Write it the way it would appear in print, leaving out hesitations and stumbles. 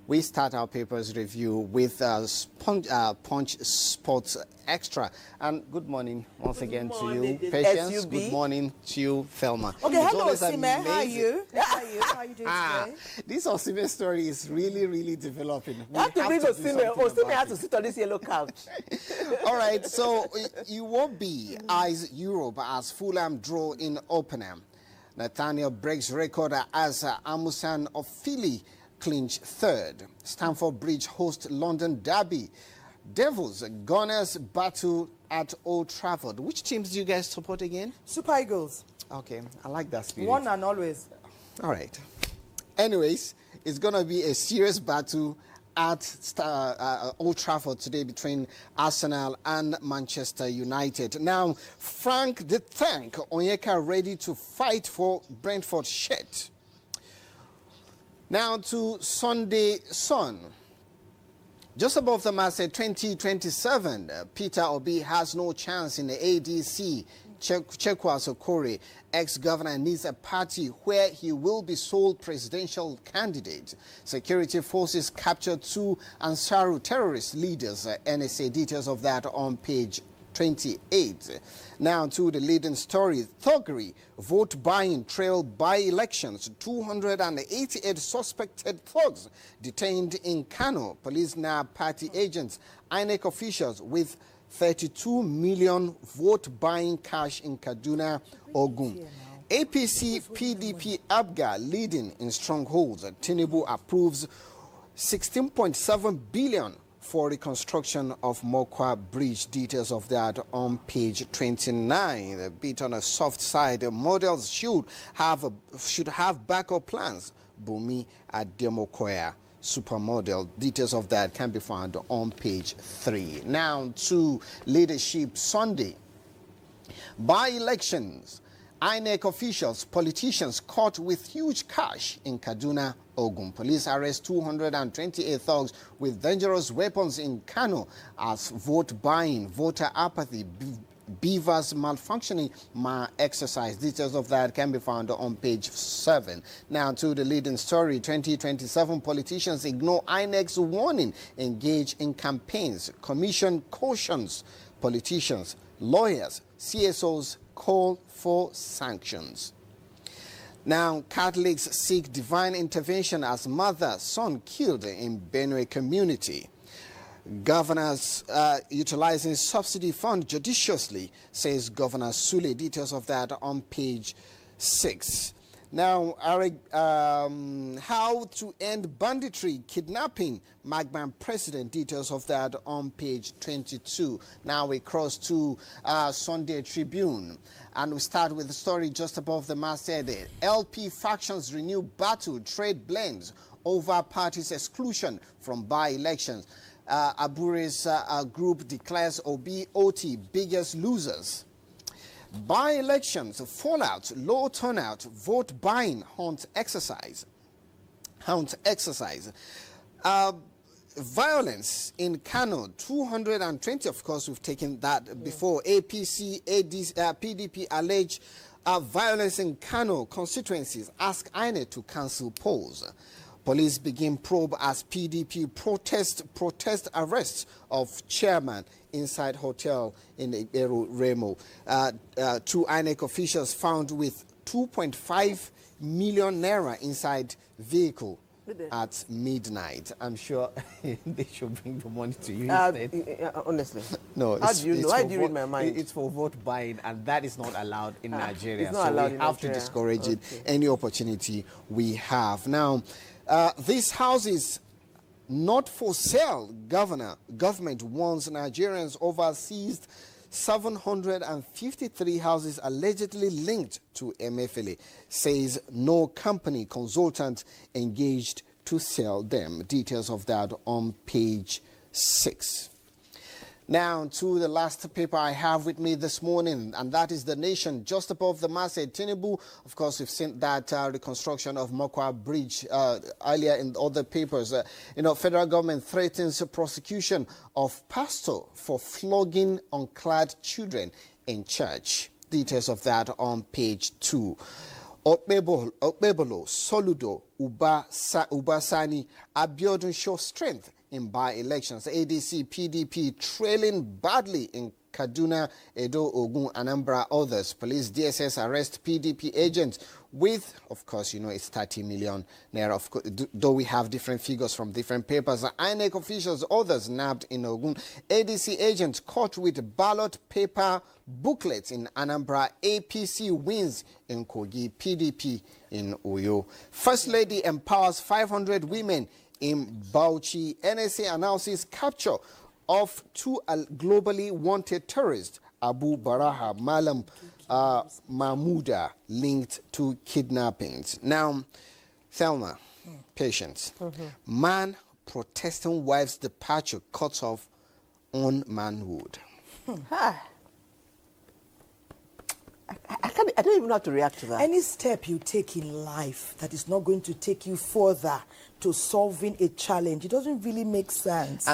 We start our papers review with Punch Sports Extra. And good morning once again to you, Patience. Good morning to you, Thelma. Okay, hello, Sime. How are you? How are you doing today? This Osime story is really developing. You have to bring Osime. Osime has to sit on this yellow couch. All right, so Iwobi eyes Europe as Fulham draw in opener. Nathaniel breaks record as Amusan of Philly clinch third. Stamford Bridge host London Derby. Devils, Gunners battle at Old Trafford. Which teams do you guys support again? Super Eagles. Okay, I like that spirit. One and always. All right. Anyways, it's going to be a serious battle at Old Trafford today between Arsenal and Manchester United. Now, Frank the Tank Onyeka ready to fight for Brentford shirt. Now to Sunday Sun. Just above the masthead 2027, Peter Obi has no chance in the ADC. Chekwa Sokore, ex-governor, needs a party where he will be sole presidential candidate. Security forces captured 2 Ansaru terrorist leaders. NSA details of that on page 28. Now to the leading story. Thuggery, vote buying trail by-elections. 288 suspected thugs detained in Kano. Police nab party agents. INEC officials with 32 million vote-buying cash in Kaduna, Ogun. APC PDP ABGA leading in strongholds. Tinubu approves 16.7 billion for reconstruction of Mokwa Bridge. Details of that on page 29. A bit on a soft side, models should have backup plans. Bumi at Demokoya supermodel. Details of that can be found on page 3. Now to Leadership Sunday. By-elections. INEC officials, politicians caught with huge cash in Kaduna, Ogun. Police arrest 228 thugs with dangerous weapons in Kano as vote buying, voter apathy, beavers malfunctioning exercise. Details of that can be found on page 7. Now to the leading story. 2027 politicians ignore INEC's warning, engage in campaigns. Commission cautions politicians, lawyers, CSOs call for sanctions. Now, Catholics seek divine intervention as mother, son killed in Benue community. Governors utilizing subsidy fund judiciously, says Governor Sule. Details of that on page 6. Now, how to end banditry, kidnapping, Magban president. Details of that on page 22. Now we cross to Sunday Tribune. And we start with the story just above the masthead. LP factions renew battle, trade blames over party's exclusion from by-elections. Abure's group declares OT biggest losers. By-elections, fallout, low turnout, vote buying, hunt exercise. Violence in Kano, 220, of course, we've taken that before. APC, PDP allege violence in Kano constituencies, ask INEC to cancel polls. Police begin probe as PDP protest arrests of chairman inside hotel in Eru Remo. 2 INEC officials found with 2.5 million naira inside vehicle at midnight. I'm sure they should bring the money to you instead. Honestly. No, how do you know? How do you read my mind? It's for vote buying, and that is not allowed in Nigeria. It's not allowed we have to discourage it any opportunity we have. Now, these houses not for sale. Government warns Nigerians over seized 753 houses allegedly linked to Emefiele. Says no company consultant engaged to sell them. Details of that on page 6. Now to the last paper I have with me this morning, and that is The Nation. Just above the masthead, Tinubu, of course, we've seen that reconstruction of Mokwa Bridge earlier in other papers. Federal government threatens prosecution of pastor for flogging unclad children in church. Details of that on page 2. Okpebolo, Soludo, Ubasani, Abiodun show strength in by-elections. ADC, PDP trailing badly in Kaduna, Edo, Ogun, Anambra, others. Police, DSS arrest PDP agents with, of course, you know, it's 30 million naira. Of course, though we have different figures from different papers. INEC officials, others nabbed in Ogun. ADC agents caught with ballot paper booklets in Anambra. APC wins in Kogi. PDP in Oyo. First Lady empowers 500 women in Bauchi. NSA announces capture of 2 globally wanted terrorists, Abu Baraha, Malam Mahmouda, linked to kidnappings. Now, Thelma, patience. Man protesting wife's departure cuts off on manhood. I don't even know how to react to that. Any step you take in life that is not going to take you further to solving a challenge, it doesn't really make sense.